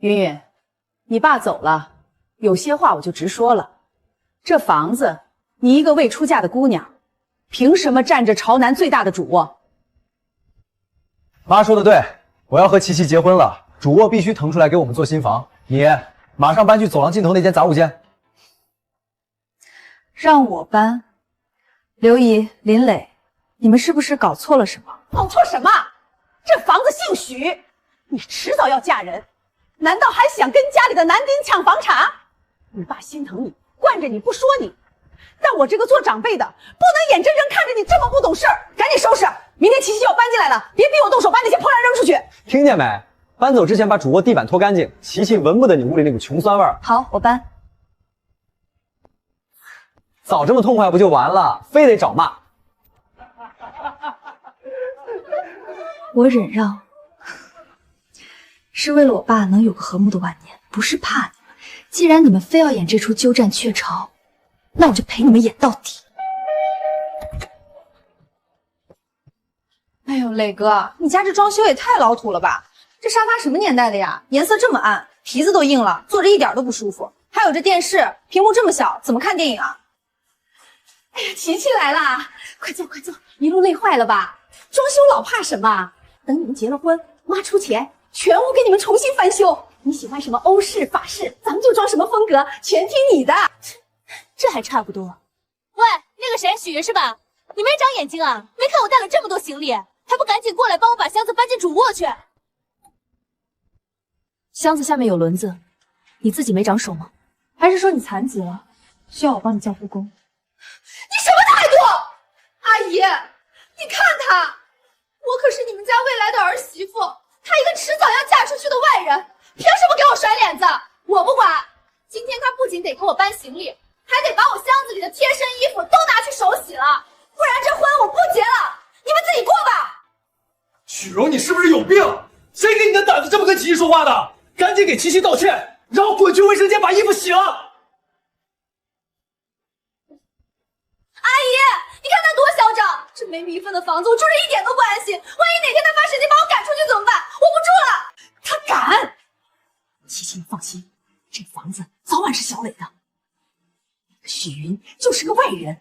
云云，你爸走了，有些话我就直说了。这房子，你一个未出嫁的姑娘，凭什么占着朝南最大的主卧？妈说的对，我要和琪琪结婚了，主卧必须腾出来给我们做新房。你马上搬去走廊尽头那间杂物间。让我搬？刘姨、林磊，你们是不是搞错了什么？搞错什么？这房子姓许，你迟早要嫁人，难道还想跟家里的男丁抢房产？你爸心疼你，惯着你不说你，但我这个做长辈的不能眼睁睁看着你这么不懂事儿，赶紧收拾，明天琪琪就要搬进来了，别逼我动手把那些破烂扔出去。听见没？搬走之前把主卧地板拖干净，琪琪闻不得你屋里那股穷酸味儿。好，我搬。早这么痛快不就完了，非得找骂。我忍让，是为了我爸能有个和睦的晚年，不是怕你们。既然你们非要演这出鸠占鹊巢，那我就陪你们演到底。哎呦，磊哥，你家这装修也太老土了吧！这沙发什么年代的呀？颜色这么暗，皮子都硬了，坐着一点都不舒服。还有这电视，屏幕这么小，怎么看电影啊？哎呀，琪琪来啦！快坐快坐，一路累坏了吧？装修老怕什么？等你们结了婚，妈出钱，全屋给你们重新翻修。你喜欢什么欧式、法式，咱们就装什么风格，全听你的。这还差不多。喂，那个谁，许云是吧？你没长眼睛啊？没看我带了这么多行李，还不赶紧过来帮我把箱子搬进主卧去？箱子下面有轮子，你自己没长手吗？还是说你残疾了，需要我帮你叫护工？你什么态度？阿姨，你看他，我可是你们家未来的儿媳妇，他一个迟早要嫁出去的外人，凭什么给我甩脸子？我不管，今天他不仅得给我搬行李，还得把我箱子里的贴身衣服都拿去手洗了，不然这婚我不结了，你们自己过吧。许柔，你是不是有病？谁给你的胆子这么跟琪琪说话的？赶紧给琪琪道歉，然后滚去卫生间把衣服洗了。阿姨，你看他多嚣张！这没名分的房子，我住着一点都不安心。万一哪天他发神经把我赶出去怎么办？我不住了！他敢！琪琪，你放心，这房子早晚是小磊的。那个许云就是个外人，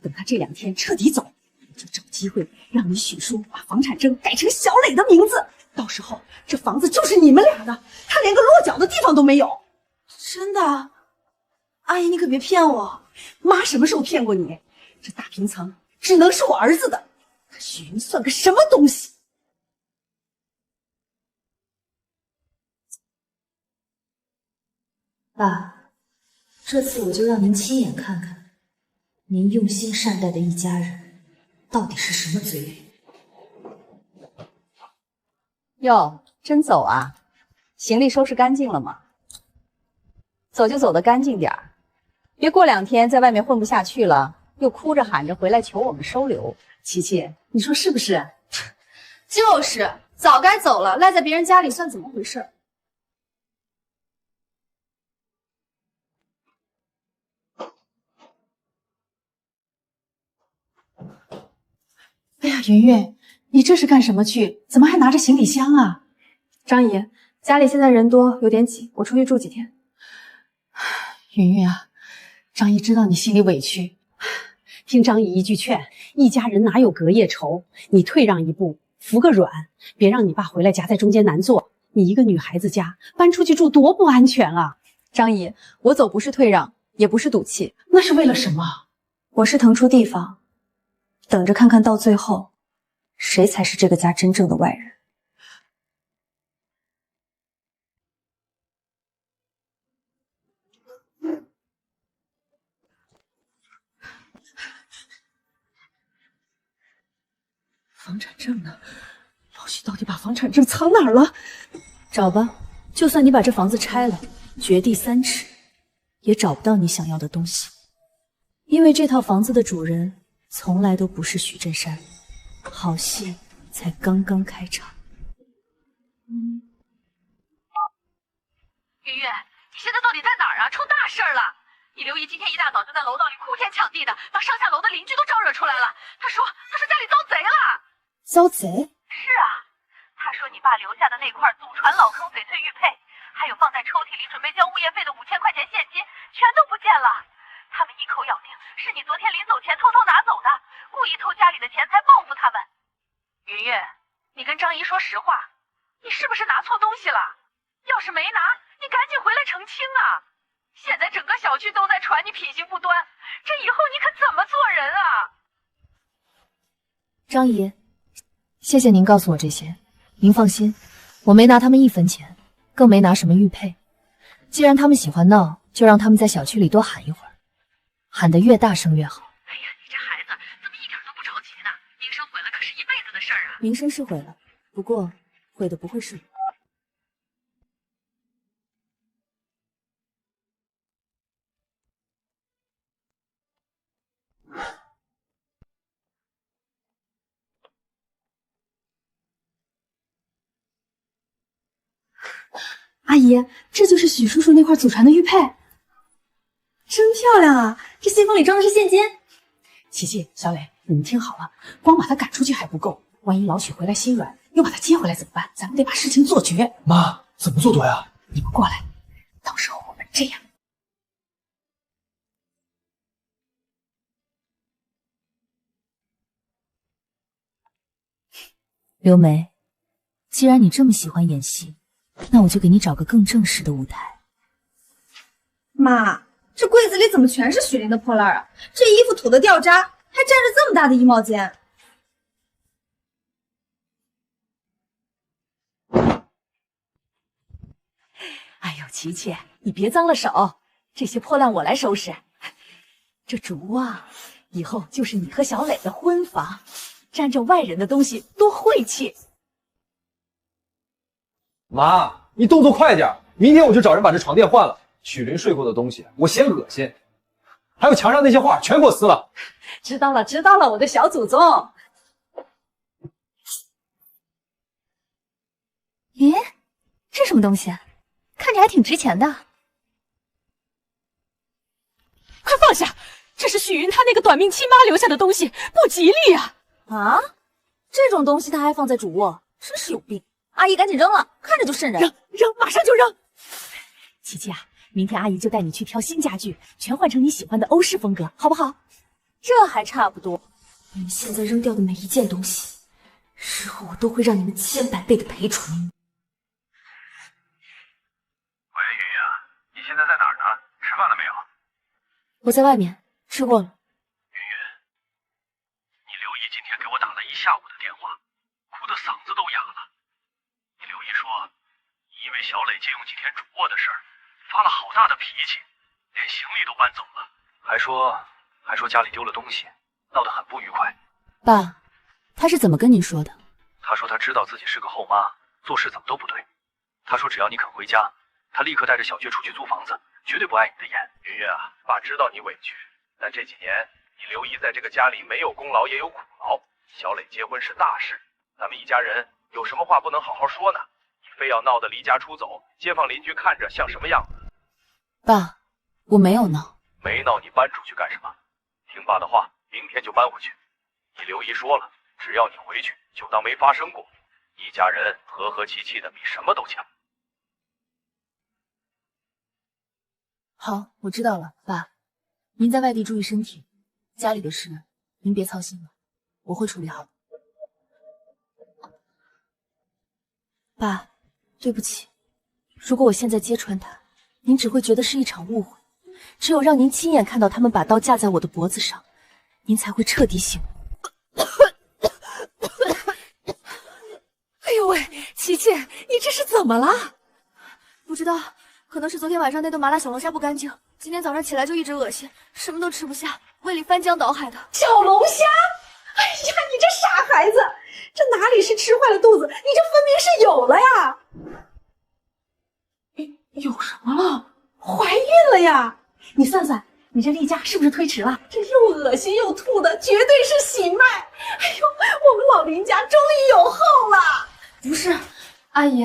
等他这2天彻底走，我就找机会让你许叔把房产证改成小磊的名字。到时候这房子就是你们俩的，他连个落脚的地方都没有。真的？阿姨，你可别骗我！妈什么时候骗过你？这大平层只能是我儿子的，他许云算个什么东西？爸，这次我就让您亲眼看看，您用心善待的一家人到底是什么嘴脸。哟，真走啊？行李收拾干净了吗？走就走得干净点儿，别过2天在外面混不下去了，又哭着喊着回来求我们收留。琪琪，你说是不是？就是，早该走了，赖在别人家里算怎么回事？哎呀，云云，你这是干什么去？怎么还拿着行李箱啊？张姨，家里现在人多，有点挤，我出去住几天。云云啊，张姨知道你心里委屈，听张姨一句劝，一家人哪有隔夜仇？你退让一步，服个软，别让你爸回来夹在中间难做。你一个女孩子家搬出去住多不安全啊！张姨，我走不是退让，也不是赌气，那是为了什么？我是腾出地方，等着看看到最后，谁才是这个家真正的外人。房产证呢？老许到底把房产证藏哪儿了？找吧，就算你把这房子拆了，掘地3尺，也找不到你想要的东西。因为这套房子的主人从来都不是许振山，好戏才刚刚开场。云云，你现在到底在哪儿啊？出大事了！你刘姨今天一大早就在楼道里哭天抢地的，把上下楼的邻居都招惹出来了。她说家里遭贼了。遭贼？是啊，她说你爸留下的那块祖传老坑翡翠玉佩，还有放在里准备交物业费的5000块钱现金全都不见了。他们一口咬定是你昨天临走前偷偷拿走的，故意偷家里的钱财报复他们。云云，你跟张姨说实话，你是不是拿错东西了？要是没拿，你赶紧回来澄清啊！现在整个小区都在传你品行不端，这以后你可怎么做人啊？张姨，谢谢您告诉我这些。您放心，我没拿他们1分钱，更没拿什么玉佩。既然他们喜欢闹，就让他们在小区里多喊一会儿，喊得越大声越好。哎呀，你这孩子怎么一点都不着急呢？名声毁了可是一辈子的事儿啊！名声是毁了，不过毁的不会是我。阿姨，这就是许叔叔那块祖传的玉佩，真漂亮啊！这信封里装的是现金。琪琪、小磊，你们听好了，光把他赶出去还不够，万一老许回来心软，又把他接回来怎么办？咱们得把事情做绝。妈，怎么做多呀？你们过来，到时候我们这样。刘梅，既然你这么喜欢演戏，那我就给你找个更正式的舞台。妈，这柜子里怎么全是许林的破烂啊？这衣服土的掉渣，还沾着这么大的衣帽间。哎呦，琪琪，你别脏了手，这些破烂我来收拾。这主卧啊，以后就是你和小磊的婚房，沾着外人的东西多晦气。妈，你动作快点，明天我就找人把这床垫换了。许林睡过的东西，我嫌恶心。还有墙上那些画，全给我撕了。知道了，知道了，我的小祖宗。咦，这什么东西？看着还挺值钱的。快放下！这是许云他那个短命亲妈留下的东西，不吉利啊！啊，这种东西他还放在主卧，真是有病！阿姨赶紧扔了，看着就瘆人。扔，马上就扔！琪琪啊，明天阿姨就带你去挑新家具，全换成你喜欢的欧式风格，好不好？这还差不多。你们现在扔掉的每一件东西，日后我都会让你们千百倍的赔偿。喂，云云啊，你现在在哪儿呢？吃饭了没有？我在外面吃过了。云云，你刘姨今天给我打了一下午的电话，哭得嗓子都哑了。你刘姨说，因为小磊借用几天主卧的事儿，发了好大的脾气，连行李都搬走了，还说家里丢了东西，闹得很不愉快。爸，他是怎么跟你说的？他说他知道自己是个后妈，做事怎么都不对。他说只要你肯回家，他立刻带着小雀出去租房子，绝对不碍你的眼。云云啊，爸知道你委屈，但这几年你刘姨在这个家里没有功劳也有苦劳。小磊结婚是大事，咱们一家人有什么话不能好好说呢？你非要闹得离家出走，街坊邻居看着像什么样子？爸，我没有闹。没闹你搬出去干什么？听爸的话，明天就搬回去。你刘姨说了，只要你回去，就当没发生过，一家人和和气气的，比什么都强。好，我知道了，爸，您在外地注意身体，家里的事您别操心了，我会处理好的。爸，对不起，如果我现在揭穿他，您只会觉得是一场误会。只有让您亲眼看到他们把刀架在我的脖子上，您才会彻底醒悟。哎呦喂，琪琪，你这是怎么了？不知道，可能是昨天晚上那顿麻辣小龙虾不干净，今天早上起来就一直恶心，什么都吃不下，胃里翻江倒海的。小龙虾？哎呀，你这傻孩子，这哪里是吃坏了肚子，你这分明是有了呀！有什么了？怀孕了呀？你算算，你这例假是不是推迟了？这又恶心又吐的，绝对是喜脉！哎呦，我们老林家终于有后了！不是，阿姨，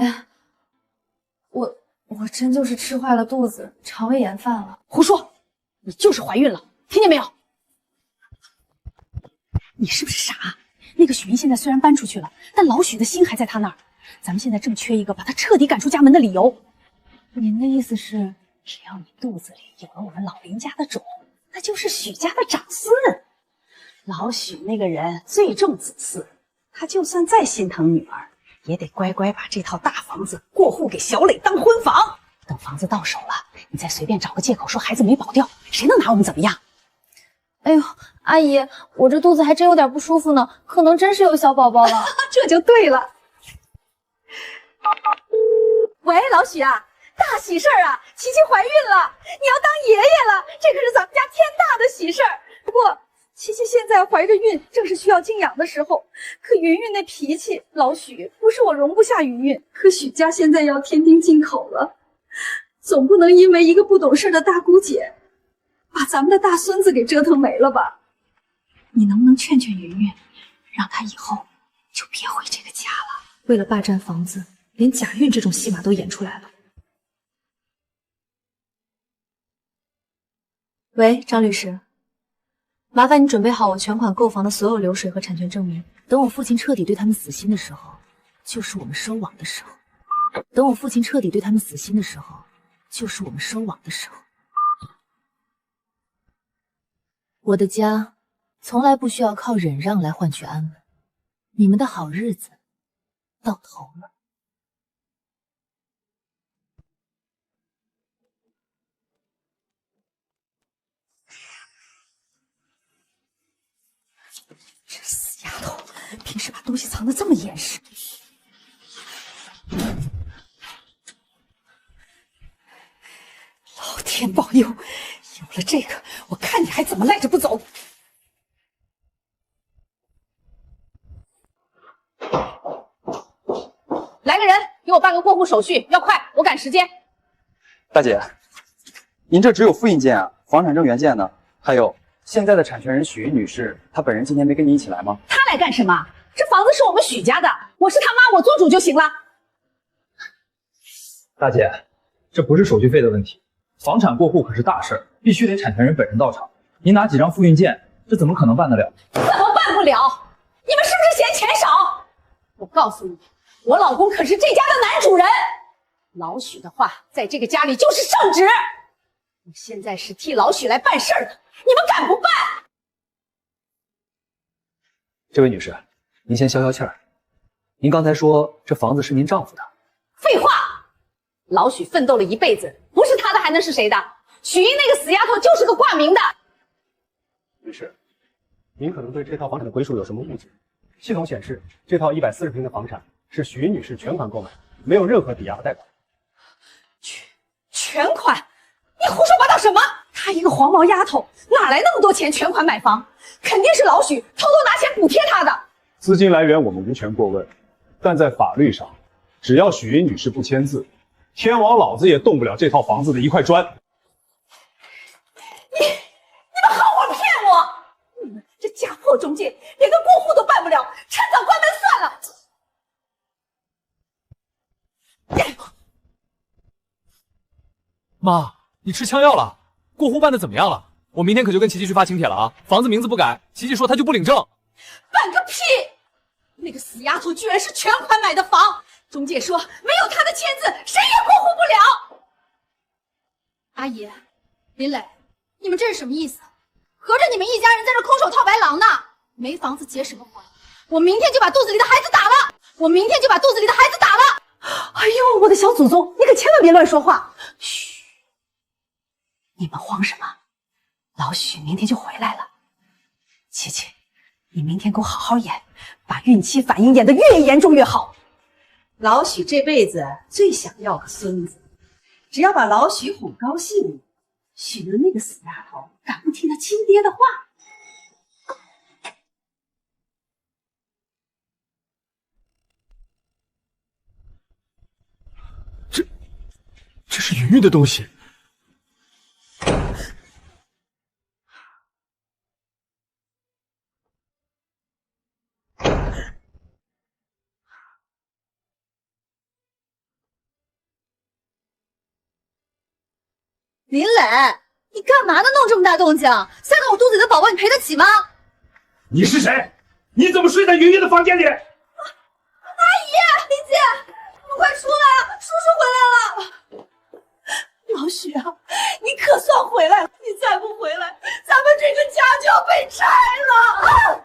我真就是吃坏了肚子，肠胃炎犯了。胡说，你就是怀孕了，听见没有？你是不是傻？那个许云现在虽然搬出去了，但老许的心还在他那儿。咱们现在正缺一个把他彻底赶出家门的理由。您的意思是，只要你肚子里有了我们老林家的种，那就是许家的长孙。老许那个人最重子嗣，他就算再心疼女儿，也得乖乖把这套大房子过户给小磊当婚房。等房子到手了，你再随便找个借口说孩子没保掉，谁能拿我们怎么样？哎呦，阿姨，我这肚子还真有点不舒服呢，可能真是有小宝宝了。这就对了。喂，老许啊，大喜事儿啊！琪琪怀孕了，你要当爷爷了，这可是咱们家天大的喜事儿。不过琪琪现在怀着孕，正是需要静养的时候。可云云那脾气，老许不是我容不下云云，可许家现在要添丁进口了，总不能因为一个不懂事的大姑姐，把咱们的大孙子给折腾没了吧？你能不能劝劝云云，让她以后就别回这个家了？为了霸占房子，连假孕这种戏码都演出来了。喂，张律师，麻烦你准备好我全款购房的所有流水和产权证明。等我父亲彻底对他们死心的时候，就是我们收网的时候。等我父亲彻底对他们死心的时候，就是我们收网的时候。我的家从来不需要靠忍让来换取安稳，你们的好日子到头了。这死丫头，平时把东西藏得这么严实。老天保佑，有了这个，我看你还怎么赖着不走。来个人，给我办个过户手续，要快，我赶时间。大姐，您这只有复印件啊，房产证原件呢？还有现在的产权人许云女士，她本人今天没跟你一起来吗？她来干什么？这房子是我们许家的，我是他妈，我做主就行了。大姐，这不是手续费的问题，房产过户可是大事儿，必须得产权人本人到场。您拿几张复印件，这怎么可能办得了？怎么办不了？你们是不是嫌钱少？我告诉你，我老公可是这家的男主人，老许的话在这个家里就是圣旨。我现在是替老许来办事儿的，你们敢不办？这位女士，您先消消气儿。您刚才说这房子是您丈夫的。废话，老许奋斗了一辈子，不是他的还能是谁的？许英那个死丫头就是个挂名的。女士，您可能对这套房产的归属有什么误解？系统显示，这套140平的房产是许云女士全款购买，没有任何抵押和贷款。全款？你胡说八道什么？她一个黄毛丫头，哪来那么多钱全款买房？肯定是老许偷偷拿钱补贴她的。资金来源我们无权过问，但在法律上，只要许云女士不签字，天王老子也动不了这套房子的一块砖。你们好好骗我！你们这家破中介连个过户都办不了，趁早关门算了。妈，你吃枪药了？过户办的怎么样了？我明天可就跟琪琪去发请帖了啊！房子名字不改，琪琪说她就不领证。办个屁！那个死丫头居然是全款买的房，中介说没有她的签字，谁也过户不了。阿姨，林磊，你们这是什么意思？合着你们一家人在这空手套白狼呢？没房子结什么婚？我明天就把肚子里的孩子打了！我明天就把肚子里的孩子打了！哎呦，我的小祖宗，你可千万别乱说话！嘘，你们慌什么？老许明天就回来了。琪琪，你明天给我好好演，把孕期反应演得越严重越好。老许这辈子最想要个孙子，只要把老许哄高兴，许了那个死丫头敢不听他亲爹的话？这是云云的东西。林磊，你干嘛呢？弄这么大动静，塞到我肚子里的宝宝，你赔得起吗？你是谁？你怎么睡在云云的房间里？阿姨，林姐，你们快出来啊！叔叔回来了！许啊，你可算回来了！你再不回来，咱们这个家就要被拆了！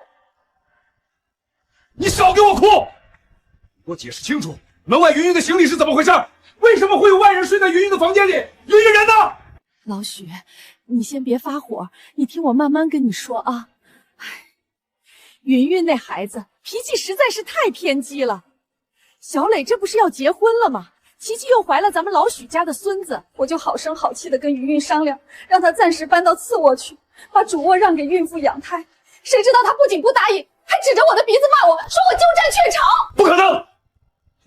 你少给我哭！给我解释清楚，门外云云的行李是怎么回事？为什么会有外人睡在云云的房间里？云云人呢？老许，你先别发火，你听我慢慢跟你说啊。云云那孩子脾气实在是太偏激了。小磊这不是要结婚了吗？琪琪又怀了咱们老许家的孙子，我就好声好气的跟云云商量，让她暂时搬到次卧去，把主卧让给孕妇养胎。谁知道她不仅不答应，还指着我的鼻子骂我，说我鸠占鹊巢。不可能！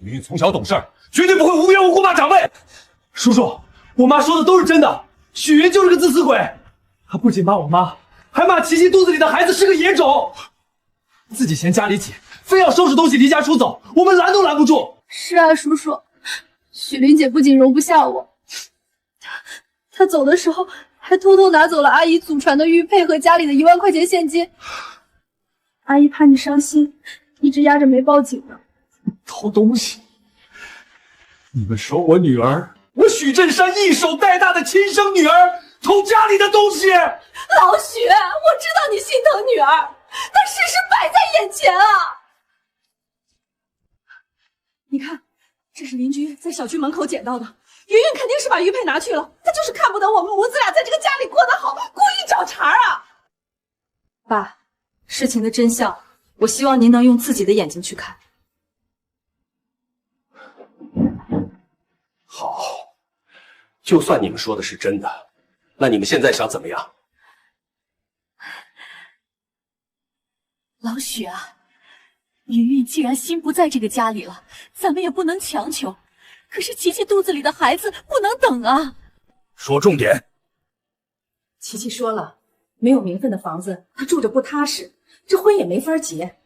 云云从小懂事，绝对不会无缘无故骂长辈。叔叔，我妈说的都是真的，许云就是个自私鬼。她不仅骂我妈，还骂琪琪肚子里的孩子是个野种。自己嫌家里挤，非要收拾东西离家出走，我们拦都拦不住。是啊，叔叔，许玲姐不仅容不下我，她走的时候还偷偷拿走了阿姨祖传的玉佩和家里的1万块钱现金。阿姨怕你伤心，一直压着没报警呢。偷东西！你们说我女儿，我许振山一手带大的亲生女儿，偷家里的东西！老许，我知道你心疼女儿，但事实摆在眼前啊！你看，这是邻居在小区门口捡到的，云云肯定是把玉佩拿去了，她就是看不得我们母子俩在这个家里过得好，故意找茬啊！爸，事情的真相，我希望您能用自己的眼睛去看。好，就算你们说的是真的，那你们现在想怎么样？老许啊，云云既然心不在这个家里了，咱们也不能强求。可是琪琪肚子里的孩子不能等啊！说重点。琪琪说了，没有名分的房子，她住着不踏实，这婚也没法结。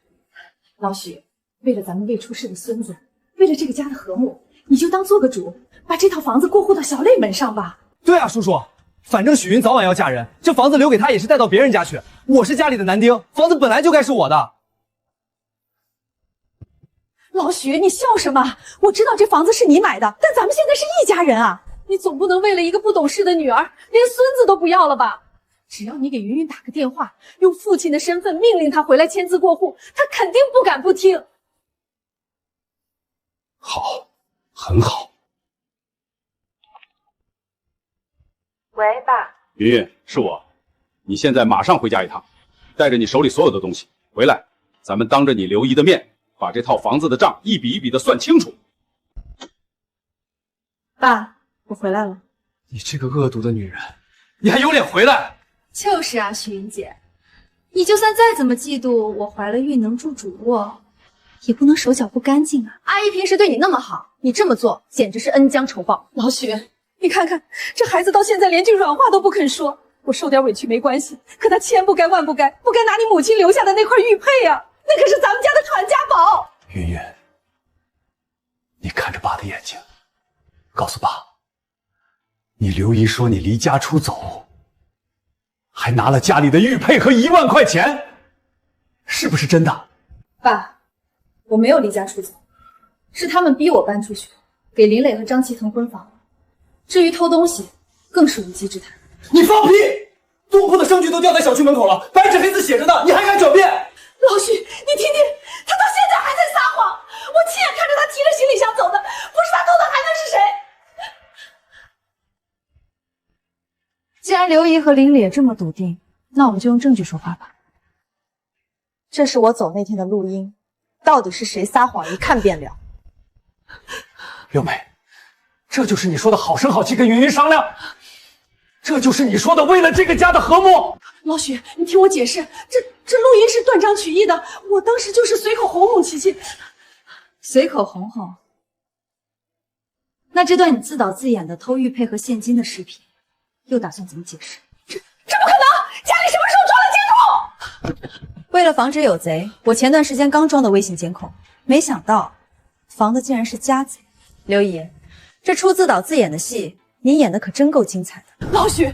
老许，为了咱们未出世的孙子，为了这个家的和睦，你就当做个主，把这套房子过户到小磊门上吧。对啊，叔叔，反正许云早晚要嫁人，这房子留给她也是带到别人家去。我是家里的男丁，房子本来就该是我的。老许，你笑什么？我知道这房子是你买的，但咱们现在是一家人啊！你总不能为了一个不懂事的女儿，连孙子都不要了吧？只要你给云云打个电话，用父亲的身份命令她回来签字过户，她肯定不敢不听。好，很好。喂，爸。云云，是我。你现在马上回家一趟，带着你手里所有的东西回来，咱们当着你刘姨的面，把这套房子的账一笔一笔的算清楚。爸，我回来了。你这个恶毒的女人，你还有脸回来？就是啊，许云姐，你就算再怎么嫉妒我怀了孕能住主卧，也不能手脚不干净啊。阿姨平时对你那么好，你这么做简直是恩将仇报。老许，你看看这孩子到现在连句软话都不肯说，我受点委屈没关系，可他千不该万不该，不该拿你母亲留下的那块玉佩呀，那可是咱们家的传家宝。云云，你看着爸的眼睛，告诉爸，你刘姨说你离家出走，还拿了家里的玉佩和1万块钱，是不是真的？爸，我没有离家出走，是他们逼我搬出去，给林磊和张琪腾婚房。至于偷东西，更是无稽之谈。你放屁！杜甫的证据都掉在小区门口了，白纸黑字写着呢，你还敢狡辩？老许，你听听，他到现在还在撒谎，我亲眼看着他提着行李箱走的，不是他偷的还能是谁？既然刘姨和林磊这么笃定，那我们就用证据说话吧。这是我走那天的录音，到底是谁撒谎，一看便了。六妹，这就是你说的好声好气跟云云商量，这就是你说的为了这个家的和睦。老许，你听我解释，这录音是断章取义的，我当时就是随口哄哄琪琪。随口哄哄？那这段你自导自演的偷玉佩和现金的视频，又打算怎么解释？这不可能！家里什么时候装了监控？为了防止有贼，我前段时间刚装的微信监控，没想到防的竟然是家贼。刘姨，这出自导自演的戏，你演的可真够精彩的。老许，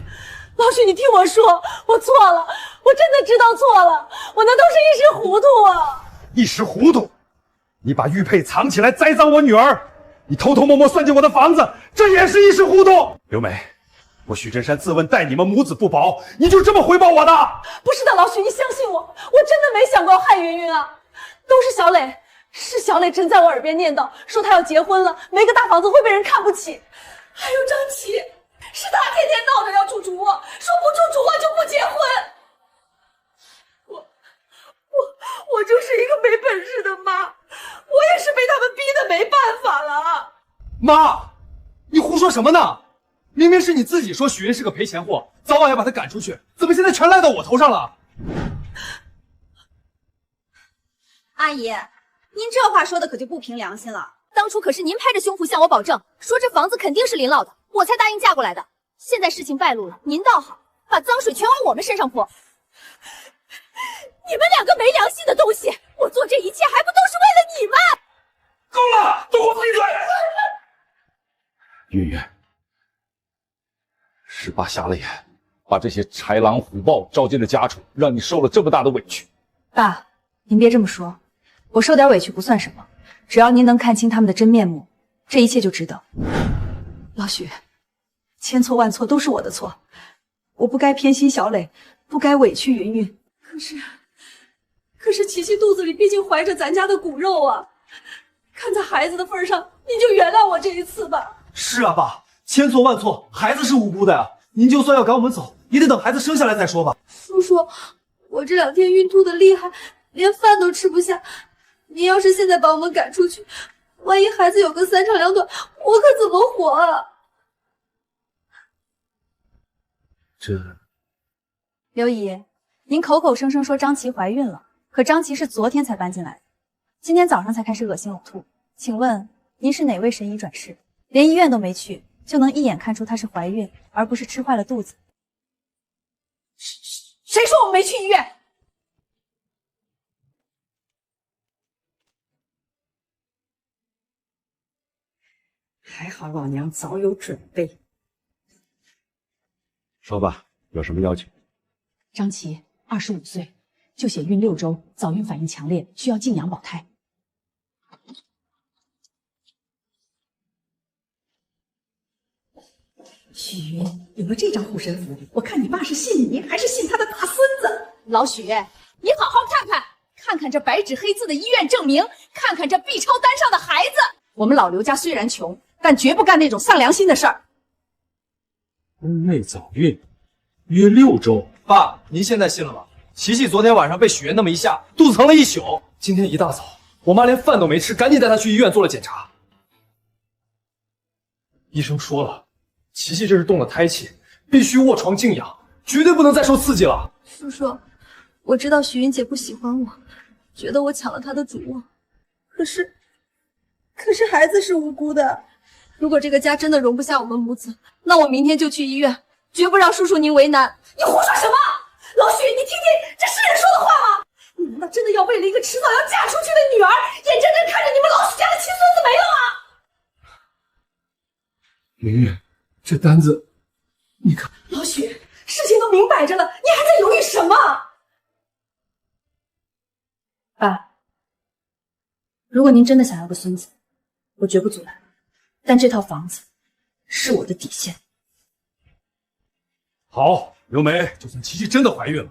你听我说，我错了，我真的知道错了，我那都是一时糊涂啊！一时糊涂？你把玉佩藏起来栽赃我女儿，你偷偷摸摸算计我的房子，这也是一时糊涂。刘梅，我许真山自问待你们母子不薄，你就这么回报我的？不是的，老许，你相信我，我真的没想过害云云啊，都是小磊，是小磊真在我耳边念叨，说他要结婚了，没个大房子会被人看不起。还有张琪，是他天天闹着要住主卧，说不住主卧就不结婚。我就是一个没本事的妈，我也是被他们逼得没办法了。妈，你胡说什么呢？明明是你自己说许云是个赔钱货，早晚要把他赶出去，怎么现在全赖到我头上了？阿姨，您这话说的可就不凭良心了。当初可是您拍着胸脯向我保证，说这房子肯定是林老的，我才答应嫁过来的。现在事情败露了，您倒好，把脏水全往我们身上泼。你们两个没良心的东西！我做这一切还不都是为了你们？够了，都给我闭嘴！云云，18瞎了眼，把这些豺狼虎豹招进了家中，让你受了这么大的委屈。爸，您别这么说，我受点委屈不算什么，只要您能看清他们的真面目，这一切就值得。老许，千错万错都是我的错，我不该偏心小磊，不该委屈云云。可是琪琪肚子里毕竟怀着咱家的骨肉啊，看在孩子的份上，您就原谅我这一次吧。是啊，爸，千错万错，孩子是无辜的呀。您就算要赶我们走，也得等孩子生下来再说吧。叔叔，我这2天孕吐的厉害，连饭都吃不下。您要是现在把我们赶出去，万一孩子有个3长2短，我可怎么活啊？刘姨，您口口声声说张琪怀孕了，可张琪是昨天才搬进来的，今天早上才开始恶心呕吐。请问您是哪位神医转世？连医院都没去，就能一眼看出她是怀孕，而不是吃坏了肚子？谁说我没去医院？还好老娘早有准备。说吧，有什么要求？张琪25岁，就写孕6周，早孕反应强烈，需要静养保胎。许云，有了这张护身符，我看你爸是信你，还是信他的大孙子？老许，你好好看看这白纸黑字的医院证明，看看这 B 超单上的孩子。我们老刘家虽然穷，但绝不干那种丧良心的事儿。婚内早孕，约6周。爸，您现在信了吗？琪琪昨天晚上被许愿那么一下，肚子疼了一宿。今天一大早，我妈连饭都没吃，赶紧带她去医院做了检查。医生说了，琪琪这是动了胎气，必须卧床静养，绝对不能再受刺激了。叔叔，我知道许云姐不喜欢我，觉得我抢了她的主卧，可是孩子是无辜的。如果这个家真的容不下我们母子，那我明天就去医院，绝不让叔叔您为难。你胡说什么？老许，你听听，这是人说的话吗？你难道真的要为了一个迟早要嫁出去的女儿，眼睁睁看着你们老许家的亲孙子没了吗？云云，这单子，你看。老许，事情都明摆着了，你还在犹豫什么？爸，如果您真的想要个孙子，我绝不阻拦，但这套房子是我的底线。好，刘梅，就算琪琪真的怀孕了，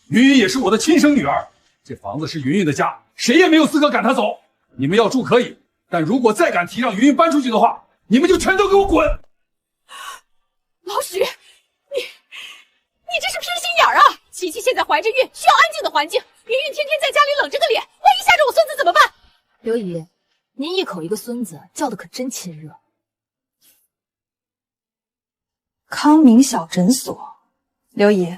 云云也是我的亲生女儿，这房子是云云的家，谁也没有资格赶她走。你们要住可以，但如果再敢提让云云搬出去的话，你们就全都给我滚！老许，你这是偏心眼儿啊！琪琪现在怀着孕，需要安静的环境，云云天天在家里冷着个脸，万一吓着我孙子怎么办？刘姨，您一口一个孙子，叫的可真亲热。康明小诊所，刘姨，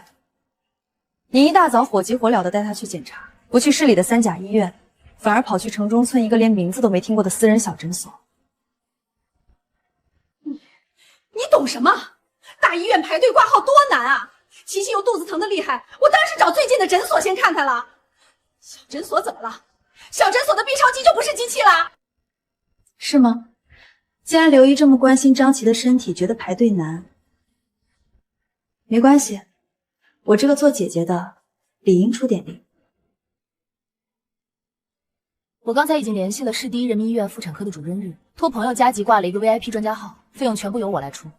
您一大早火急火燎的带他去检查，不去市里的3甲医院，反而跑去城中村一个连名字都没听过的私人小诊所。你懂什么？大医院排队挂号多难啊！琪琪又肚子疼的厉害，我当然是找最近的诊所先看看了。小诊所怎么了？小诊所的 B 超机就不是机器啦？是吗？既然刘姨这么关心张琪的身体，觉得排队难，没关系，我这个做姐姐的理应出点力。我刚才已经联系了市第一人民医院妇产科的主任日，托朋友加急挂了一个 VIP 专家号，费用全部由我来出。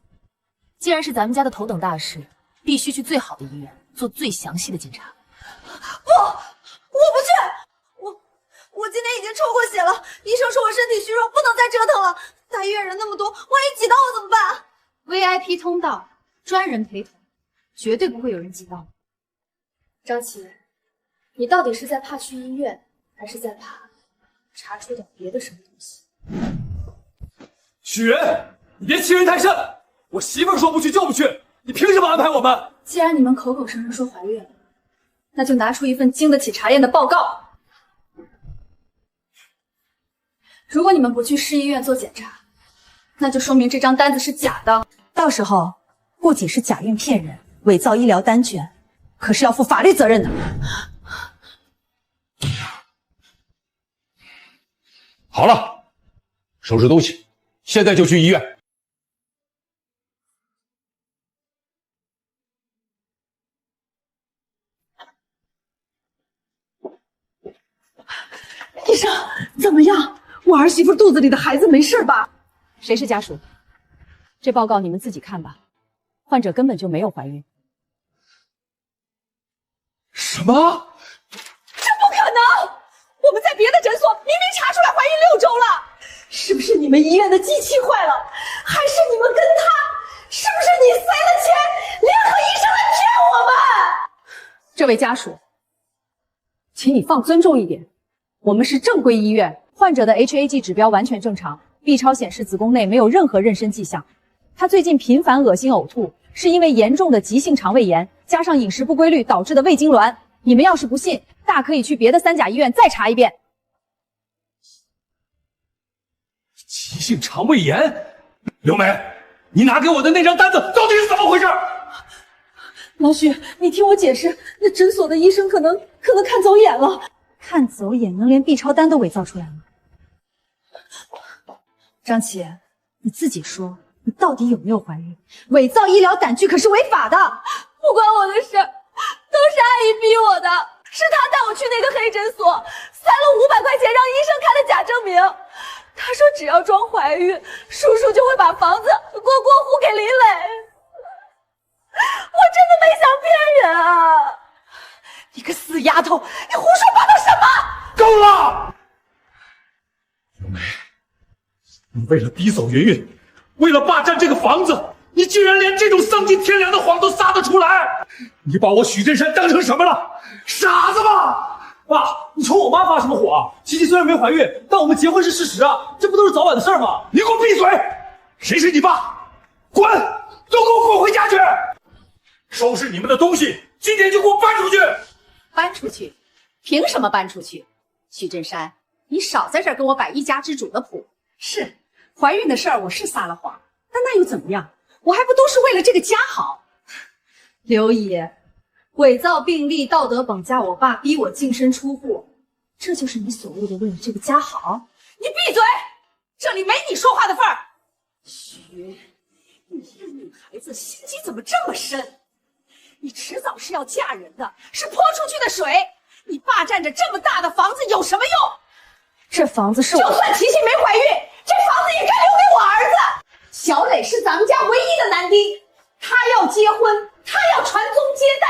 既然是咱们家的头等大事，必须去最好的医院做最详细的检查。不，我不去。我今天已经抽过血了，医生说我身体虚弱，不能再折腾了。大医院人那么多，万一挤到我怎么办 ？VIP 通道，专人陪同，绝对不会有人挤到。张琪，你到底是在怕去医院，还是在怕查出点别的什么东西？许源，你别欺人太甚！我媳妇儿说不去就不去，你凭什么安排我们？既然你们口口声声说怀孕了，那就拿出一份经得起查验的报告。如果你们不去市医院做检查，那就说明这张单子是假的。到时候不仅是假孕骗人、伪造医疗单卷，可是要负法律责任的。好了，收拾东西，现在就去医院。医生，怎么样？我儿媳妇肚子里的孩子没事吧？谁是家属？这报告你们自己看吧。患者根本就没有怀孕。什么？这不可能！我们在别的诊所明明查出来怀孕6周了，是不是你们医院的机器坏了？还是你们跟他？是不是你塞了钱，联合医生来骗我们？这位家属，请你放尊重一点。我们是正规医院，患者的 HAG 指标完全正常 ，B 超显示子宫内没有任何妊娠迹象。他最近频繁恶心呕吐，是因为严重的急性肠胃炎加上饮食不规律导致的胃痉挛。你们要是不信，大可以去别的3甲医院再查一遍。急性肠胃炎？刘梅，你拿给我的那张单子到底是怎么回事？老许，你听我解释，那诊所的医生可能看走眼了。看走眼能连 B 超单都伪造出来吗？张琪，你自己说，你到底有没有怀孕？伪造医疗胆据可是违法的。不关我的事，都是阿姨逼我的，是她带我去那个黑诊所，塞了500块钱让医生开了假证明。她说只要装怀孕，叔叔就会把房子过户给林磊。我真的没想骗人啊！你个死丫头，你胡说八道什么？够了！刘梅，你为了逼走云云，为了霸占这个房子，你居然连这种丧尽天良的谎都撒得出来！你把我许振山当成什么了？傻子吗？爸，你冲我妈发什么火啊？琪琪虽然没怀孕，但我们结婚是事实啊，这不都是早晚的事吗？你给我闭嘴！谁是你爸？滚！都给我滚回家去！收拾你们的东西，今天就给我搬出去！搬出去？凭什么搬出去？许振山，你少在这儿跟我摆一家之主的谱。是，怀孕的事儿我是撒了谎，但那又怎么样？我还不都是为了这个家好？刘姨，伪造病历、道德绑架我爸，逼我净身出户，这就是你所谓的为了这个家好？你闭嘴！这里没你说话的份儿。许，你这个女孩子心机怎么这么深？你迟早是要嫁人的，是泼出去的水。你霸占着这么大的房子有什么用？这房子是我……就算琪琪没怀孕，这房子也该留给我儿子。小磊是咱们家唯一的男丁，他要结婚，他要传宗接代。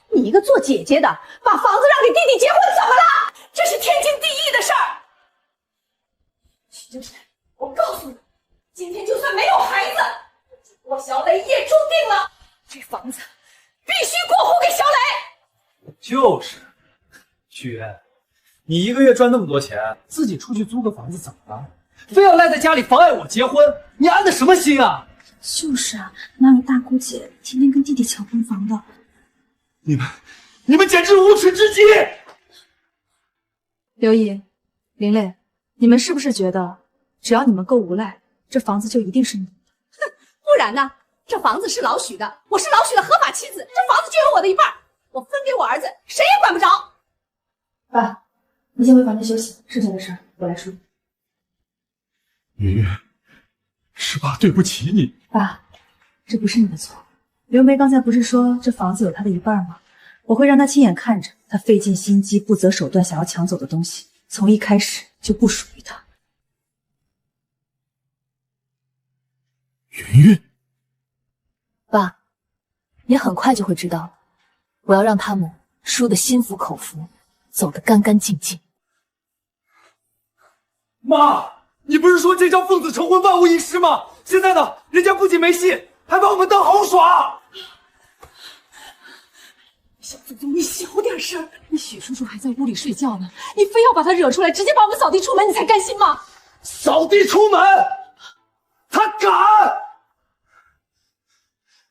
你一个做姐姐的，把房子让给弟弟结婚，怎么了？这是天经地义的事儿。许振山，我告诉你，今天就算没有孩子，我小磊也注定了，这房子必须过户给小磊。就是，许源，你一个月赚那么多钱，自己出去租个房子怎么了？非要赖在家里妨碍我结婚，你安的什么心啊？就是啊，哪有大姑姐天天跟弟弟抢婚房的？你们简直无耻至极！刘姨、林磊，你们是不是觉得只要你们够无赖，这房子就一定是你的？哼，不然呢？这房子是老许的，我是老许的合法妻子，这房子就有我的一半，我分给我儿子，谁也管不着。爸，你先回房间休息，剩下的事儿我来处理。云云，是爸对不起你。爸，这不是你的错。刘梅刚才不是说这房子有她的一半吗？我会让她亲眼看着她费尽心机、不择手段想要抢走的东西，从一开始就不属于她。云云，也很快就会知道，我要让他们输得心服口服，走得干干净净。妈，你不是说这招奉子成婚万无一失吗？现在呢，人家不仅没戏，还把我们当猴耍。小祖宗，你小点声！你许叔叔还在屋里睡觉呢，你非要把他惹出来，直接把我们扫地出门，你才甘心吗？扫地出门，他敢！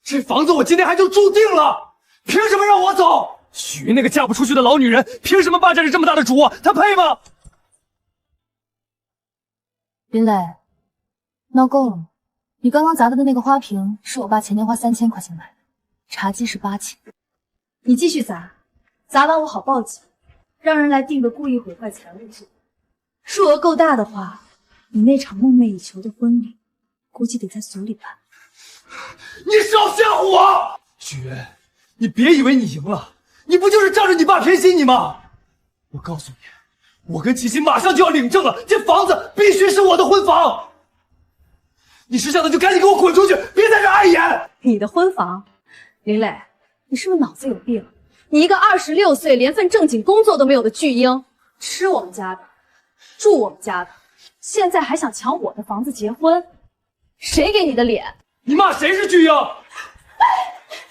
这房子我今天还就住定了，凭什么让我走？许云那个嫁不出去的老女人，凭什么霸占着这么大的主啊？她配吗？林磊，闹够了吗？你刚刚砸的那个花瓶是我爸前天花3000块钱买的，茶几是8000。你继续砸，砸完我好报警，让人来定个故意毁坏财物罪。数额够大的话，你那场梦寐以求的婚礼，估计得在所里办。你少吓唬我！许云，你别以为你赢了，你不就是仗着你爸偏心你吗？我告诉你，我跟齐齐马上就要领证了，这房子必须是我的婚房。你识相的就赶紧给我滚出去，别在这碍眼！你的婚房，林磊，你是不是脑子有病？你一个26岁连份正经工作都没有的巨婴，吃我们家的，住我们家的，现在还想抢我的房子结婚，谁给你的脸？你骂谁是巨婴？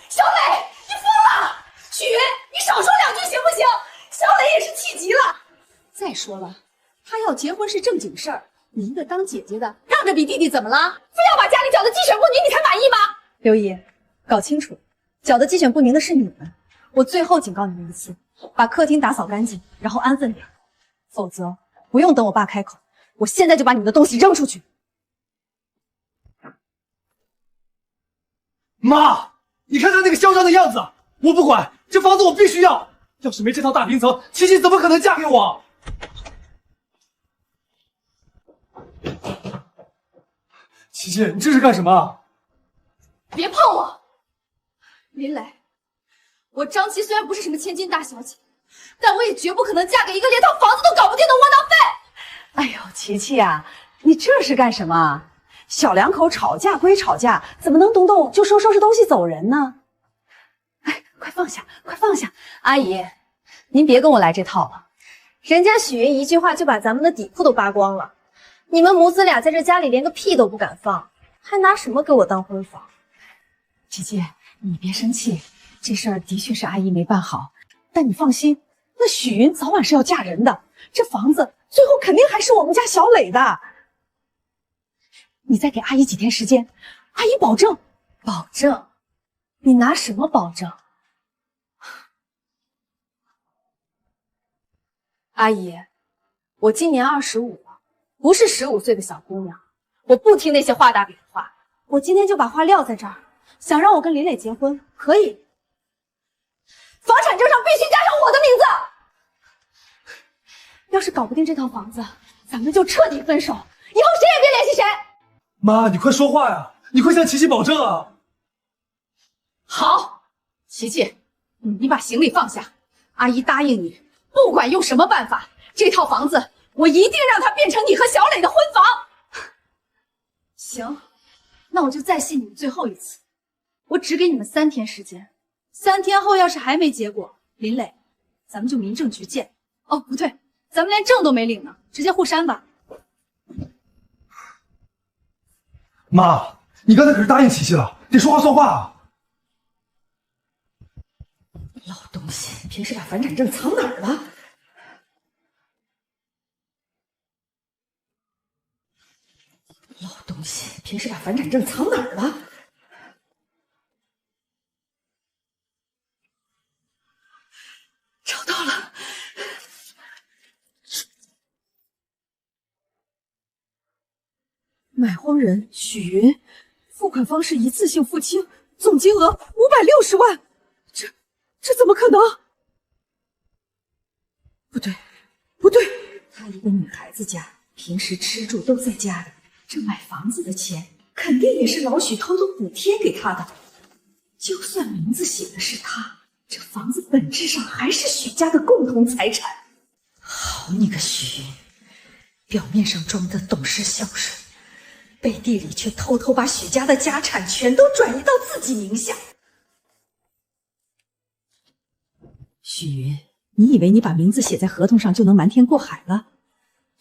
小磊，你疯了！许云，你少说2句行不行？小磊也是气急了。再说了，他要结婚是正经事儿，你一个当姐姐的让着比弟弟怎么了？非要把家里搅得鸡犬不宁，你才满意吗？刘姨，搞清楚，搅得鸡犬不宁的是你们。我最后警告你们一次，把客厅打扫干净，然后安分点，否则不用等我爸开口，我现在就把你们的东西扔出去。妈，你看他那个嚣张的样子，我不管，这房子我必须要。要是没这套大平层，琪琪怎么可能嫁给我？琪琪，你这是干什么？别碰我！林磊，我张琪虽然不是什么千金大小姐，但我也绝不可能嫁给一个连套房子都搞不定的窝囊废。哎呦，琪琪呀，你这是干什么？小两口吵架归吵架，怎么能动动就收拾东西走人呢？哎，快放下，快放下！阿姨，您别跟我来这套了。人家许云一句话就把咱们的底裤都扒光了，你们母子俩在这家里连个屁都不敢放，还拿什么给我当婚房？琪琪，你别生气，这事儿的确是阿姨没办好，但你放心，那许云早晚是要嫁人的，这房子最后肯定还是我们家小磊的。你再给阿姨几天时间，阿姨保证。保证？你拿什么保证？阿姨，我今年25了，不是15岁的小姑娘，我不听那些画大饼的话。我今天就把话撂在这儿，想让我跟林磊结婚，可以。房产证上必须加上我的名字。要是搞不定这套房子，咱们就彻底分手，以后谁也别联系谁。妈，你快说话呀！你快向琪琪保证啊！好，琪琪，你把行李放下，阿姨答应你，不管用什么办法，这套房子我一定让它变成你和小磊的婚房。行，那我就再信你们最后一次，我只给你们3天时间，3天后要是还没结果，林磊，咱们就民政局见。哦，不对，咱们连证都没领呢，直接互删吧。妈，你刚才可是答应琪琪了，得说话算话啊！老东西，平时把房产证藏哪儿了？老东西，平时把房产证藏哪儿了？找到了。买荒人许云，付款方式一次性付清，总金额560万，这怎么可能？不对，不对，她一个女孩子家，平时吃住都在家里，这买房子的钱肯定也是老许偷偷补贴给她的。就算名字写的是她，这房子本质上还是许家的共同财产。好你个许云，表面上装的懂事孝顺，背地里却偷偷把许家的家产全都转移到自己名下。许云，你以为你把名字写在合同上就能瞒天过海了？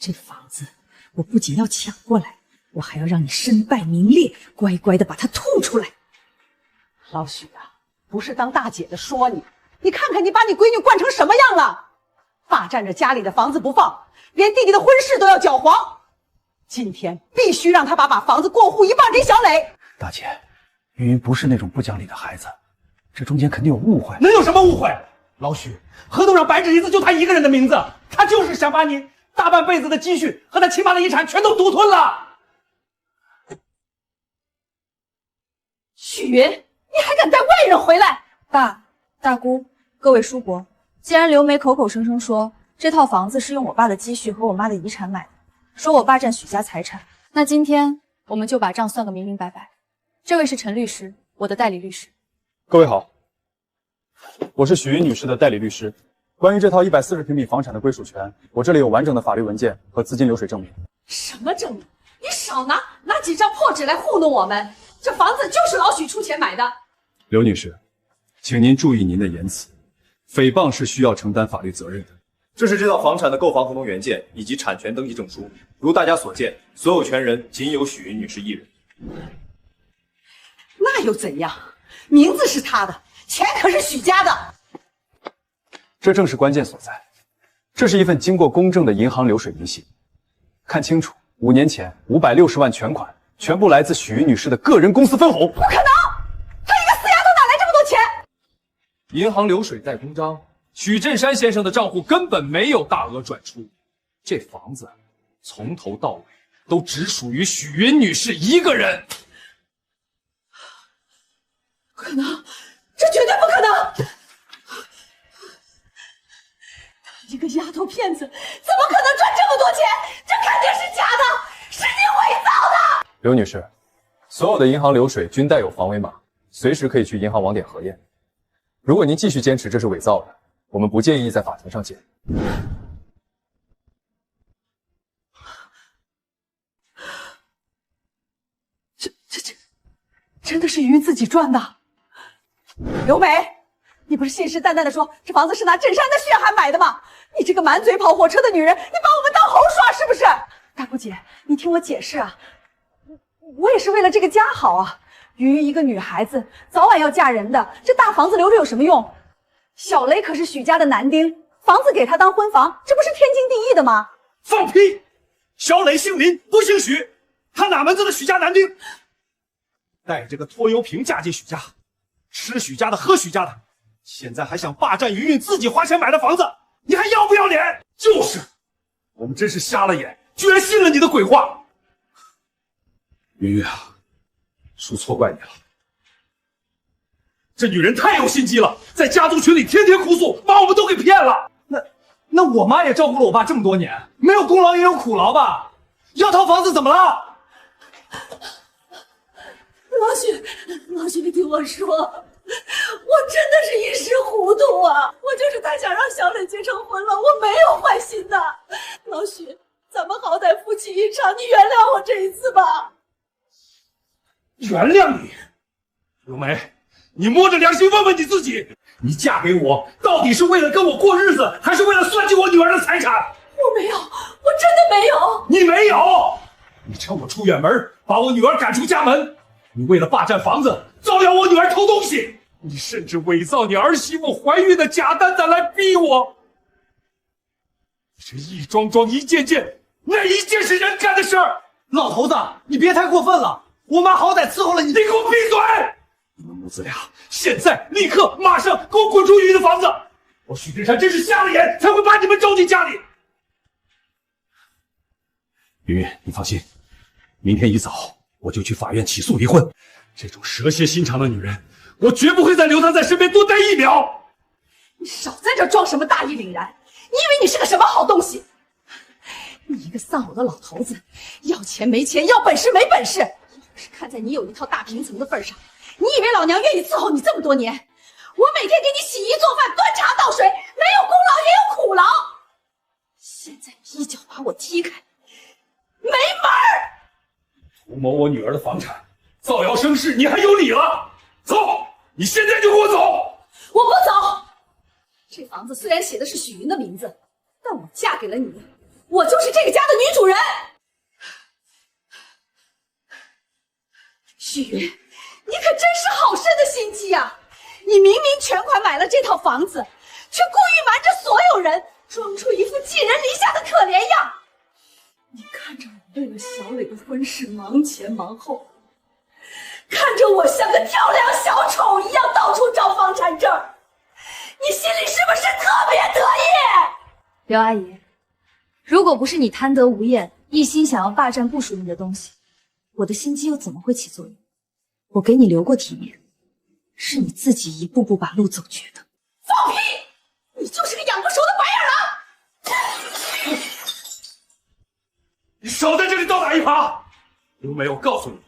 这房子我不仅要抢过来，我还要让你身败名裂，乖乖的把它吐出来。老许啊，不是当大姐的说你，你看看你把你闺女惯成什么样了，霸占着家里的房子不放，连弟弟的婚事都要搅黄。今天必须让他把房子过户一半给小磊。大姐，云云不是那种不讲理的孩子，这中间肯定有误会。能有什么误会？老许，合同上白纸一字就他一个人的名字，他就是想把你大半辈子的积蓄和他亲妈的遗产全都独吞了。许云，你还敢带外人回来？爸、大姑、各位叔伯，既然刘梅口口声声说这套房子是用我爸的积蓄和我妈的遗产买的，说我霸占许家财产，那今天我们就把账算个明明白白。这位是陈律师，我的代理律师。各位好，我是许云女士的代理律师。关于这套140平米房产的归属权，我这里有完整的法律文件和资金流水证明。什么证明？你少拿几张破纸来糊弄我们！这房子就是老许出钱买的。刘女士，请您注意您的言辞，诽谤是需要承担法律责任的。这是这套房产的购房合同原件以及产权登记证书，如大家所见，所有权人仅有许云女士一人。那又怎样？名字是他的，钱可是许家的。这正是关键所在。这是一份经过公证的银行流水明细，看清楚，5年前560万全款全部来自许云女士的个人公司分红。不可能！他一个死丫头哪来这么多钱？银行流水带公章，许振山先生的账户根本没有大额转出，这房子从头到尾都只属于许云女士一个人。不可能，这绝对不可能！一个丫头片子怎么可能赚这么多钱？这肯定是假的，是你伪造的！刘女士，所有的银行流水均带有防伪码，随时可以去银行网点核验。如果您继续坚持这是伪造的，我们不建议在法庭上见。这真的是云自己赚的？刘梅，你不是信誓旦旦的说这房子是拿振山的血汗买的吗？你这个满嘴跑火车的女人，你把我们当猴耍是不是？大姑姐，你听我解释啊，我也是为了这个家好啊。云云一个女孩子，早晚要嫁人的，这大房子留着有什么用？小雷可是许家的男丁，房子给他当婚房，这不是天经地义的吗？放屁！小磊姓林，不姓许，他哪门子的许家男丁？带着个拖油瓶嫁进许家，吃许家的，喝许家的，现在还想霸占云云自己花钱买的房子，你还要不要脸？就是，我们真是瞎了眼，居然信了你的鬼话。云云啊，叔错怪你了。这女人太有心机了，在家族群里天天哭诉，把我们都给骗了。那我妈也照顾了我爸这么多年，没有功劳也有苦劳吧？要套房子怎么了？老许，你听我说，我真的是一时糊涂啊！我就是太想让小磊结成婚了，我没有坏心的。老许，咱们好歹夫妻一场，你原谅我这一次吧。原谅你？刘梅，你摸着良心问问你自己，你嫁给我到底是为了跟我过日子，还是为了算计我女儿的财产？我没有，我真的没有。你没有？你趁我出远门，把我女儿赶出家门。你为了霸占房子，造谣我女儿偷东西，你甚至伪造你儿媳妇怀孕的假单子来逼我。你这一桩桩一件件，哪一件是人干的事儿？老头子，你别太过分了，我妈好歹伺候了你。你给我闭嘴！你们母子俩现在立刻马上给我滚出云云的房子！我许振山真是瞎了眼，才会把你们招进家里。云云，你放心，明天一早我就去法院起诉离婚。这种蛇蝎心肠的女人，我绝不会再留她在身边多待一秒。你少在这装什么大义凛然，你以为你是个什么好东西？你一个丧偶的老头子，要钱没钱，要本事没本事。要是看在你有一套大平层的份上，你以为老娘愿意伺候你这么多年？我每天给你洗衣做饭、端茶倒水，没有功劳也有苦劳。现在你一脚把我踢开，没门儿！图谋我女儿的房产，造谣生事，你还有理了？走，你现在就给我走！我不走！这房子虽然写的是许云的名字，但我嫁给了你，我就是这个家的女主人。许云，你可真是好深的心机呀！你明明全款买了这套房子，却故意瞒着所有人，装出一副寄人篱下的可怜样。你看着我为了小磊的婚事忙前忙后，看着我像个跳梁小丑一样到处找房产证，你心里是不是特别得意？刘阿姨，如果不是你贪得无厌，一心想要霸占不属于你的东西，我的心机又怎么会起作用？我给你留过体面，是你自己一步步把路走绝的。放屁！你就是个养不熟的白眼狼！你少在这里倒打一耙！刘梅，我告诉你，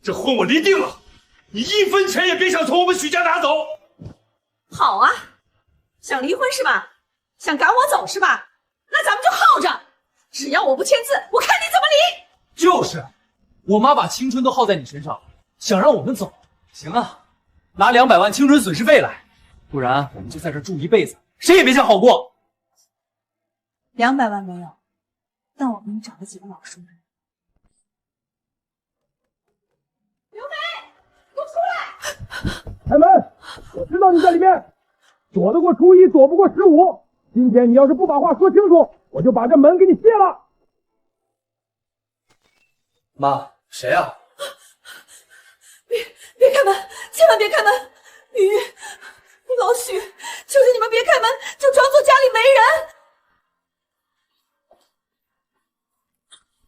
这婚我离定了，你1分钱也别想从我们许家拿走。好啊，想离婚是吧？想赶我走是吧？那咱们就耗着，只要我不签字，我看你怎么离。就是，我妈把青春都耗在你身上，想让我们走。行啊，拿200万青春损失费来，不然我们就在这住一辈子，谁也别想好过。200万没有，但我给你找了几个老熟人。刘梅，给我出来！开门！我知道你在里面。躲得过初一，躲不过15。今天你要是不把话说清楚，我就把这门给你卸了。妈，谁啊？别开门，千万别开门！云云、老许，求求你们别开门，就装作家里没人。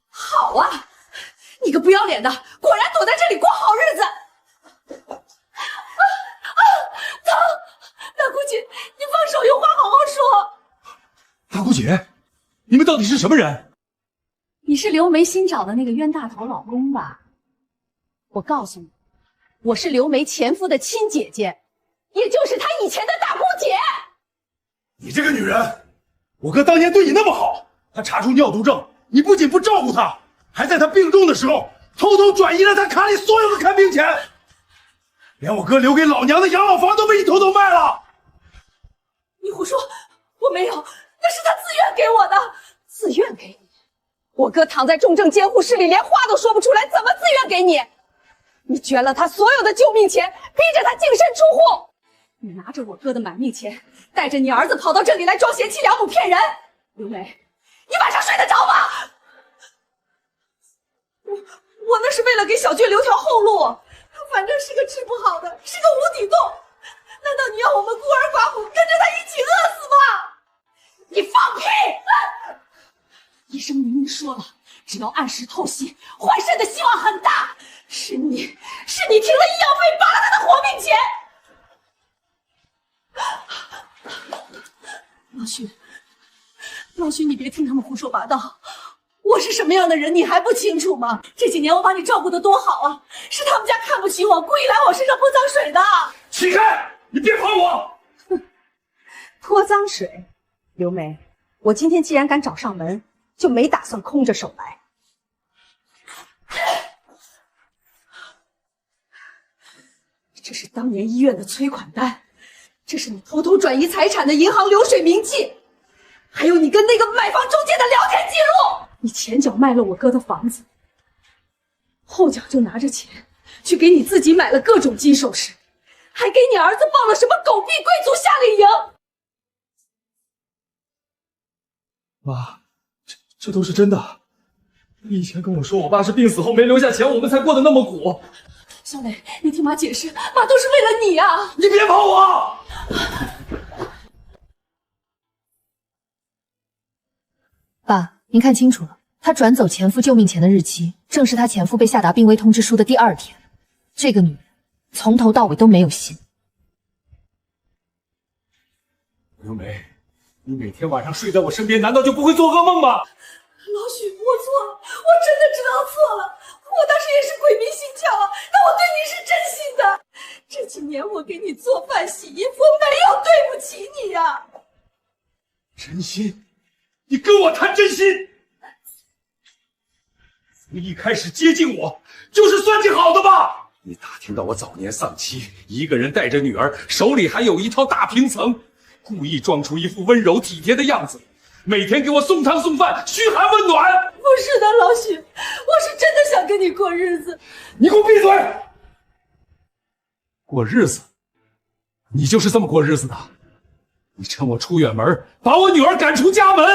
好啊，你个不要脸的，果然躲在这里过好日子。疼！大姑姐，你放手，有话好好说。大姑姐，你们到底是什么人？你是刘梅新找的那个冤大头老公吧？我告诉你，我是刘梅前夫的亲姐姐，也就是她以前的大姑姐。你这个女人，我哥当年对你那么好，他查出尿毒症，你不仅不照顾他，还在他病重的时候偷偷转移了他卡里所有的看病钱，连我哥留给老娘的养老房都被你偷偷卖了。你胡说，我没有，那是他自愿给我的。自愿给你？我哥躺在重症监护室里，连话都说不出来，怎么自愿给你？你捐了他所有的救命钱，逼着他净身出户。你拿着我哥的买命钱，带着你儿子跑到这里来装贤妻良母骗人。刘梅，你晚上睡得着吗？我那是为了给小俊留条后路，反正是个治不好的，是个无底洞。难道你要我们孤儿寡母跟着他一起饿死吗？你放屁！医生明明说了，只要按时透析，换肾的希望很大。是你停了医药费，拔了他的活命钱。老许，你别听他们胡说八道。我是什么样的人，你还不清楚吗？这几年我把你照顾得多好啊，是他们家看不起我，故意来我身上泼脏水的。起开！你别碰我！泼脏水，刘梅，我今天既然敢找上门，就没打算空着手来。这是当年医院的催款单，这是你偷偷转移财产的银行流水明细，还有你跟那个买房中介的聊天记录。你前脚卖了我哥的房子，后脚就拿着钱去给你自己买了各种金首饰，还给你儿子报了什么狗屁贵族夏令营。妈，这都是真的。你以前跟我说我爸是病死后没留下钱，我们才过得那么苦。小磊，你听妈解释，妈都是为了你啊！你别碰我！爸，您看清楚了，他转走前夫救命钱的日期，正是他前夫被下达病危通知书的第2天。这个女人从头到尾都没有信。刘梅，你每天晚上睡在我身边，难道就不会做噩梦吗？老许，我错了，我真的知道错了。我当时也是鬼迷心窍啊，但我对你是真心的。这几年我给你做饭洗衣服，没有对不起你呀。真心？你跟我谈真心？从一开始接近我就是算计好的吧？你打听到我早年丧妻，一个人带着女儿，手里还有一套大平层，故意装出一副温柔体贴的样子，每天给我送汤送饭，嘘寒问暖。不是的，老许，我是真的想跟你过日子。你给我闭嘴！过日子？你就是这么过日子的？你趁我出远门，把我女儿赶出家门。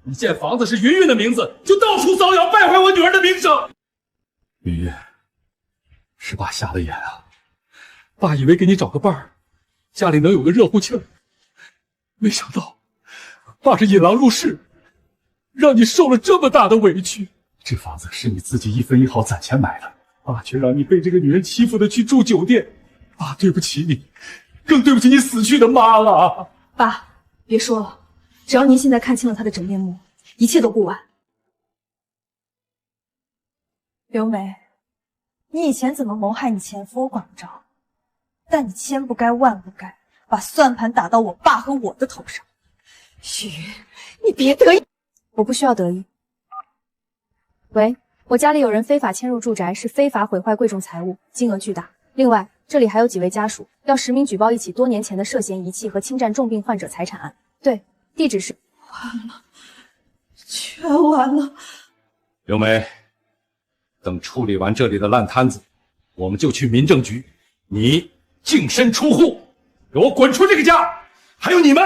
你见房子是云云的名字，就到处骚扰，败坏我女儿的名声。云云，是爸瞎了眼啊！爸以为给你找个伴儿，家里能有个热乎气儿，没想到爸是引狼入室，让你受了这么大的委屈。这房子是你自己一分一毫攒钱买的，爸却让你被这个女人欺负的去住酒店。爸对不起你，更对不起你死去的妈了。爸，别说了，只要您现在看清了他的真面目，一切都不晚。刘梅，你以前怎么谋害你前夫我管不着，但你千不该万不该把算盘打到我爸和我的头上。许云，你别得意。我不需要得意。喂，我家里有人非法迁入住宅，是非法毁坏贵重财物，金额巨大。另外，这里还有几位家属要实名举报一起多年前的涉嫌遗弃和侵占重病患者财产案。对，地址是……完了，全完了。刘梅，等处理完这里的烂摊子，我们就去民政局。你净身出户，给我滚出这个家！还有你们，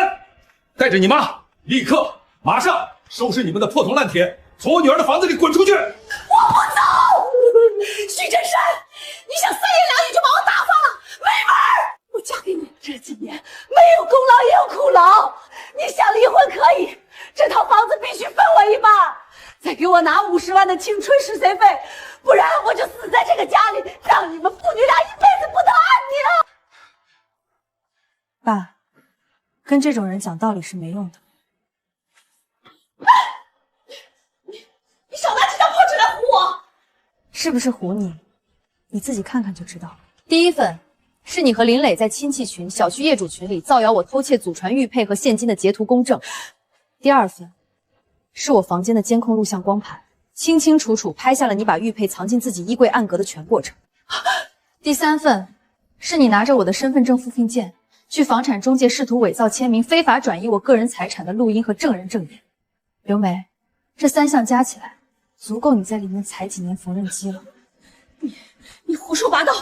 带着你妈，立刻马上收拾你们的破铜烂铁，从我女儿的房子里滚出去！我不走！许振山，你想3言2语就把我打发了？没门！我嫁给你这几年，没有功劳也有苦劳。你想离婚可以，这套房子必须分我一半，再给我拿50万的青春试岁费，不然我就死在这个家里，让你们父女俩一辈子不得安宁。爸，跟这种人讲道理是没用的。你少拿这张破纸来唬我！是不是唬你？你自己看看就知道了。第一份是你和林磊在亲戚群、小区业主群里造谣我偷窃祖传玉佩和现金的截图公证。第二份是我房间的监控录像光盘，清清楚楚拍下了你把玉佩藏进自己衣柜暗格的全过程。第三份是你拿着我的身份证复印件去房产中介试图伪造签名，非法转移我个人财产的录音和证人证言。刘梅，这3项加起来足够你在里面踩几年缝纫机了。你胡说八道！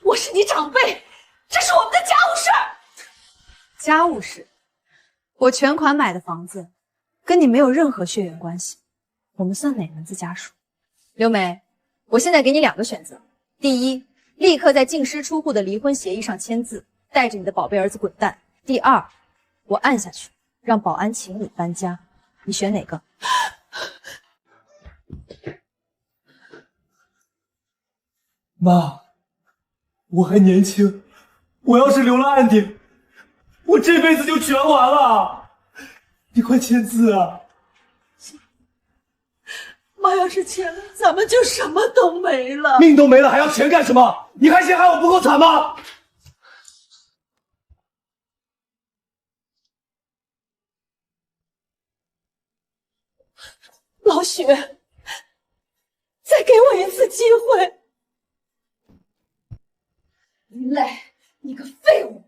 我是你长辈，这是我们的家务事。家务事，我全款买的房子，跟你没有任何血缘关系，我们算哪门子家属？刘梅，我现在给你2个选择：第一，立刻在净师出户的离婚协议上签字，带着你的宝贝儿子滚蛋；第二，我按下去，让保安请你搬家，你选哪个？妈，我还年轻，我要是留了案底，我这辈子就全完了。你快签字啊！妈要是签了，咱们就什么都没了。命都没了，还要钱干什么？你还嫌害我不够惨吗？老许，再给我一次机会。林磊，你个废物！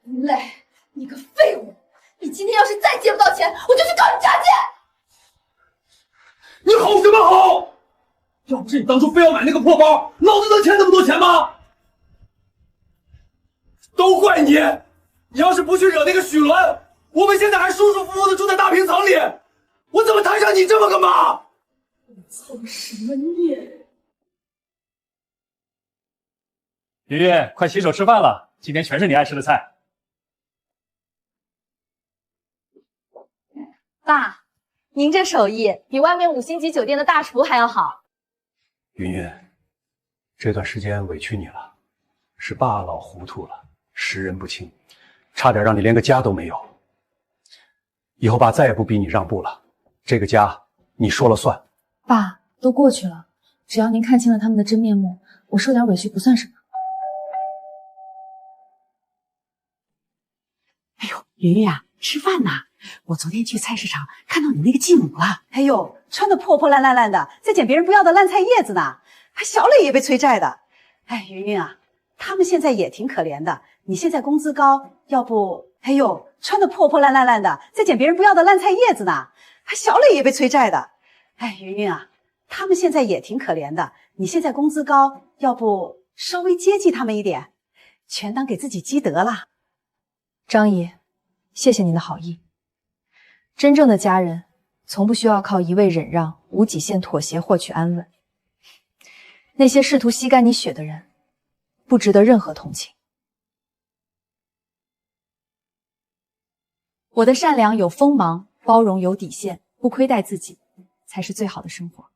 林磊，你个废物！你今天要是再借不到钱，我就去告你诈骗！你吼什么吼？要不是你当初非要买那个破包，老子能欠那么多钱吗？都怪你！你要是不去惹那个许伦，我们现在还舒舒服服的住在大平层里，我怎么摊上你这么个妈？我造什么孽？云云，快洗手吃饭了，今天全是你爱吃的菜。爸，您这手艺比外面5星级酒店的大厨还要好。云云，这段时间委屈你了，是爸老糊涂了，识人不清，差点让你连个家都没有。以后爸再也不逼你让步了，这个家你说了算。爸，都过去了，只要您看清了他们的真面目，我受点委屈不算什么。哎呦，云云啊，吃饭呢！我昨天去菜市场看到你那个继母了。哎呦，穿得破破烂烂的，在捡别人不要的烂菜叶子呢，还小磊也被催债的。哎，云云啊，他们现在也挺可怜的。你现在工资高，要不，哎呦，穿的破破烂烂的，在捡别人不要的烂菜叶子呢，还小磊也被催债的。哎，云云啊，他们现在也挺可怜的。你现在工资高，要不稍微接济他们一点，全当给自己积德了。张姨，谢谢您的好意。真正的家人，从不需要靠一味忍让、无底线妥协获取安稳。那些试图吸干你血的人，不值得任何同情。我的善良有锋芒，包容有底线，不亏待自己，才是最好的生活。